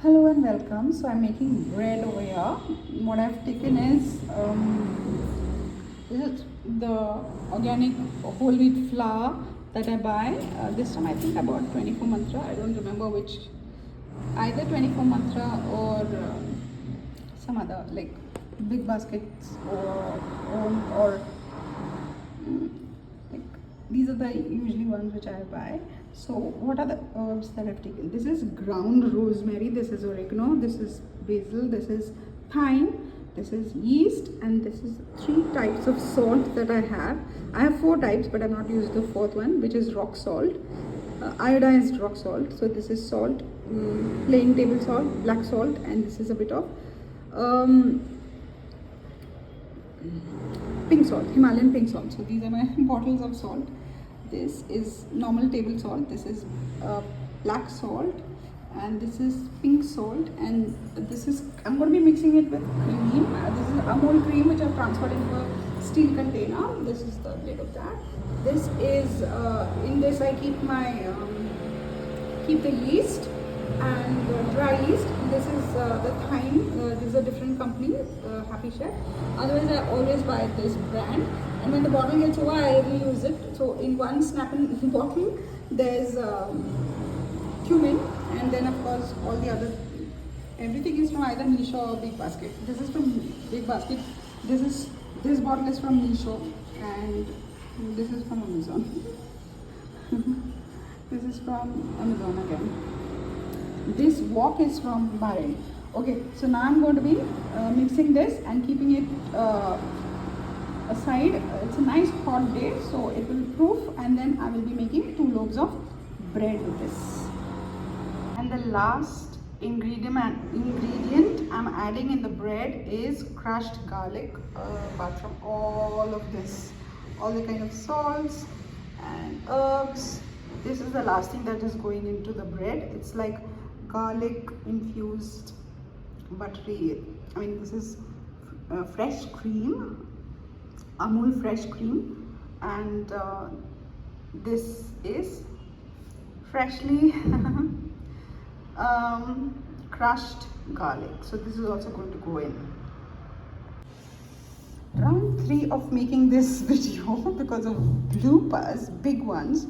Hello and welcome. So I'm making bread over here. What I've taken is this is the organic whole wheat flour that I buy. This time I think I bought 24 mantra. I don't remember which, either 24 mantra or some other like big baskets or like these are the usually ones which I buy. So what are the herbs that I've taken? This is ground rosemary, this is oregano, this is basil, this is thyme, this is yeast, and this is 3 types of salt that I have. I have 4 types, but I've not used the 4th one, which is rock salt, iodized rock salt. So this is salt, plain table salt, black salt, and this is a bit of pink salt, Himalayan pink salt. So these are my bottles of salt. This is normal table salt, this is black salt, and this is pink salt, and this is, I'm going to be mixing it with cream. This is Amul cream which I've transferred into a steel container. This is the lid of that. This is, in this I keep my, keep the yeast and dry yeast. This is the thyme. This is a different company, Happy Chef. Otherwise I always buy this brand, and when the bottle gets over I reuse it. So in one snap-in bottle there's cumin, and then of course all the other, everything is from either Meesho or Big Basket. This is from Big Basket. This bottle is from Meesho, and this is from Amazon. This is from Amazon again. This wok is from Bahrain. Okay, so now I'm going to be mixing this and keeping it aside. It's a nice hot day, so it will proof, and then I will be making 2 loaves of bread with this. And the last ingredient I'm adding in the bread is crushed garlic. Apart from all of this, all the kind of salts and herbs, this is the last thing that is going into the bread. It's like garlic infused buttery, I mean this is fresh cream, Amul fresh cream, and this is freshly crushed garlic. So this is also going to go in. Round 3 of making this video because of bloopers, big ones.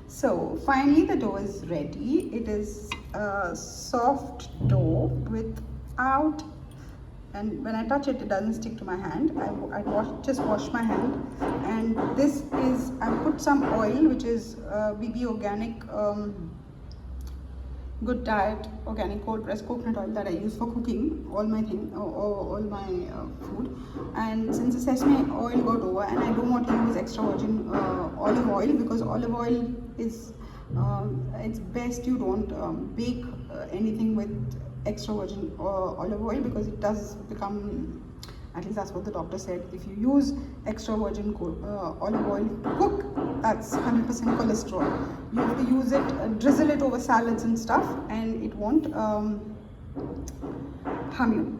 So finally the dough is ready. It is a soft dough without, and when I touch it, it doesn't stick to my hand. I just wash my hand, and this is, I put some oil which is BB Organic Good Diet Organic cold pressed coconut oil that I use for cooking all my food. And since the sesame oil got over, and I don't want to use extra virgin olive oil, because olive oil is it's best you don't bake anything with extra virgin olive oil, because it does become, at least that's what the doctor said, if you use extra virgin olive oil to cook, that's 100% cholesterol. You have to use it, drizzle it over salads and stuff, and it won't harm you.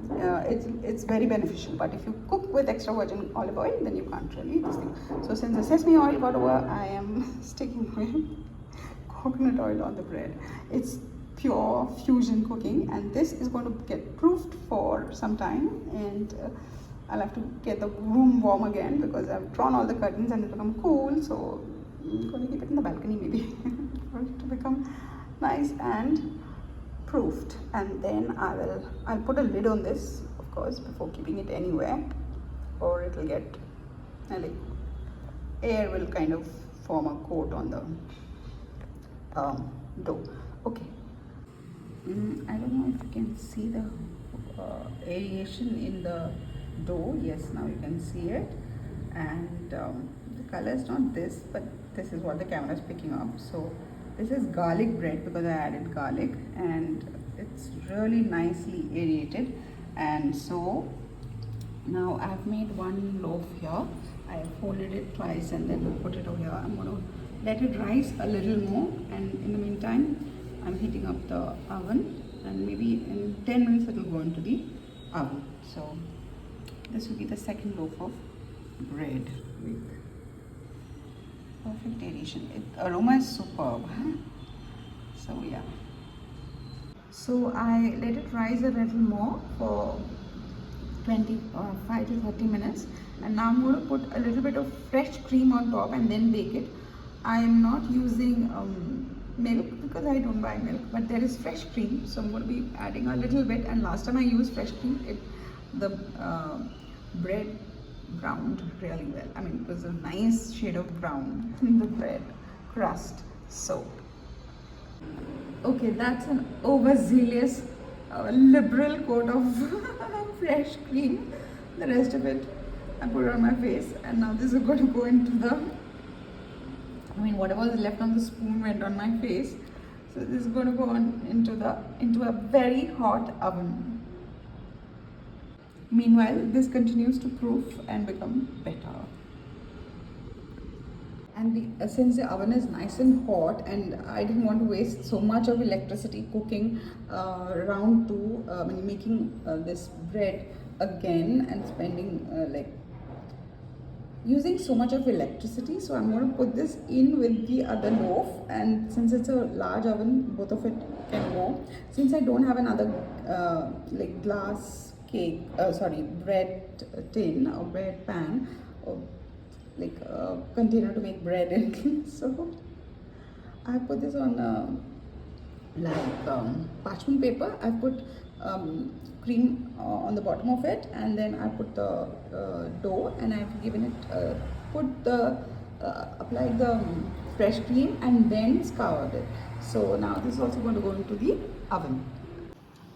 It's very beneficial, but if you cook with extra virgin olive oil, then you can't really this thing. So since the sesame oil got over, I am sticking with coconut oil on the bread. It's pure fusion cooking, and this is going to get proofed for some time, and I'll have to get the room warm again because I've drawn all the curtains and it become cool. So I'm going to keep it in the balcony maybe for it to become nice and proofed. And then I'll put a lid on this, of course, before keeping it anywhere, or it'll get like air will kind of form a coat on the dough. Okay. I don't know if you can see the aeration in the dough. Yes, now you can see it, and the color is not this, but this is what the camera is picking up. So this is garlic bread because I added garlic, and it's really nicely aerated. And so now I've made 1 loaf here. I folded it twice and then put it over here. I'm going to let it rise a little more, and in the meantime I'm heating up the oven, and maybe in 10 minutes it will go into the oven. So this will be the 2nd loaf of bread with perfect aeration. The aroma is superb. So yeah. So I let it rise a little more for 25 to 30 minutes, and now I'm going to put a little bit of fresh cream on top and then bake it. I am not using milk because I don't buy milk, but there is fresh cream, so I'm going to be adding a little bit. And last time I used fresh cream, the bread browned really well. I mean, it was a nice shade of brown in the bread crust. So okay, that's an overzealous liberal coat of fresh cream. The rest of it I put it on my face, and now this is going to go into the, I mean, whatever was left on the spoon went on my face. So this is going to go on into a very hot oven. Meanwhile, this continues to proof and become better. And since the oven is nice and hot, and I didn't want to waste so much of electricity cooking round two, making this bread again and spending like using so much of electricity, so I'm going to put this in with the other loaf. And since it's a large oven, both of it can go. Since I don't have another like glass cake, bread tin or bread pan or like a container to make bread in, so I put this on parchment paper. I put cream on the bottom of it, and then I put the dough, and I've given it applied the fresh cream and then scoured it. So now this is also going to go into the oven.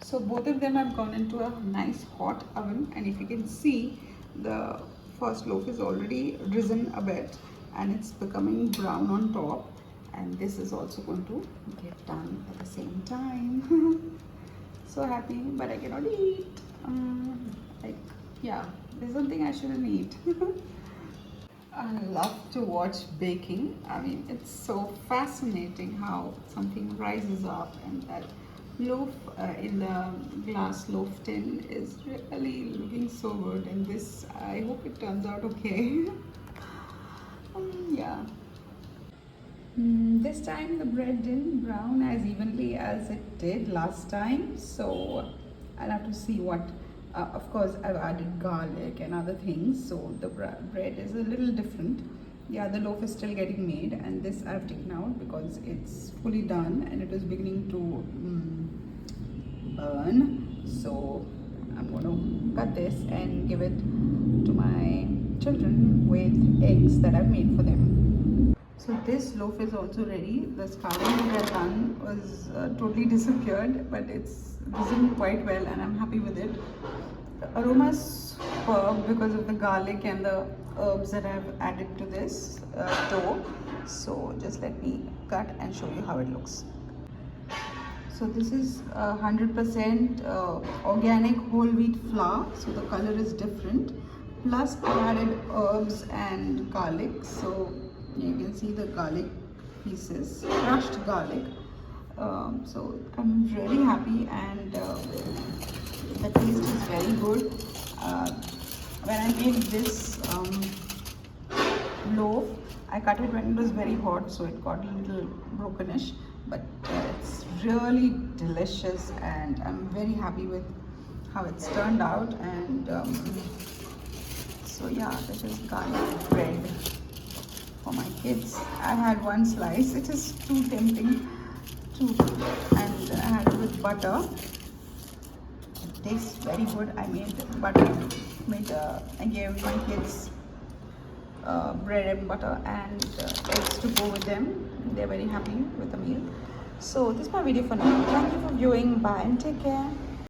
So both of them have gone into a nice hot oven, and if you can see, the first loaf is already risen a bit and it's becoming brown on top, and this is also going to get done at the same time. So happy, but I cannot eat. There's something I shouldn't eat. I love to watch baking. I mean, it's so fascinating how something rises up, and that loaf in the glass loaf tin is really looking so good. And this, I hope it turns out okay. Yeah. This time the bread didn't brown as evenly as it did last time, so I'll have to see what, of course I've added garlic and other things, so the bread is a little different. Yeah, the loaf is still getting made, and this I've taken out because it's fully done and it was beginning to burn. So I'm going to cut this and give it to my children with eggs that I've made for them. So this loaf is also ready. The scouring that I've done was totally disappeared, but it's risen quite well and I'm happy with it. The aroma is superb because of the garlic and the herbs that I've added to this dough. So just let me cut and show you how it looks. So this is 100% organic whole wheat flour, so the color is different. Plus I added herbs and garlic, so you can see the garlic pieces, crushed garlic. So I'm really happy, and the taste is very good. When I made this loaf, I cut it when it was very hot, so it got a little brokenish, but it's really delicious, and I'm very happy with how it's turned out. And so yeah, this is garlic bread for my kids. I had one slice. It is too tempting and I had it with butter. It tastes very good. I made butter. I gave my kids bread and butter and eggs to go with them. They're very happy with the meal. So this is my video for now. Thank you for viewing. Bye and take care.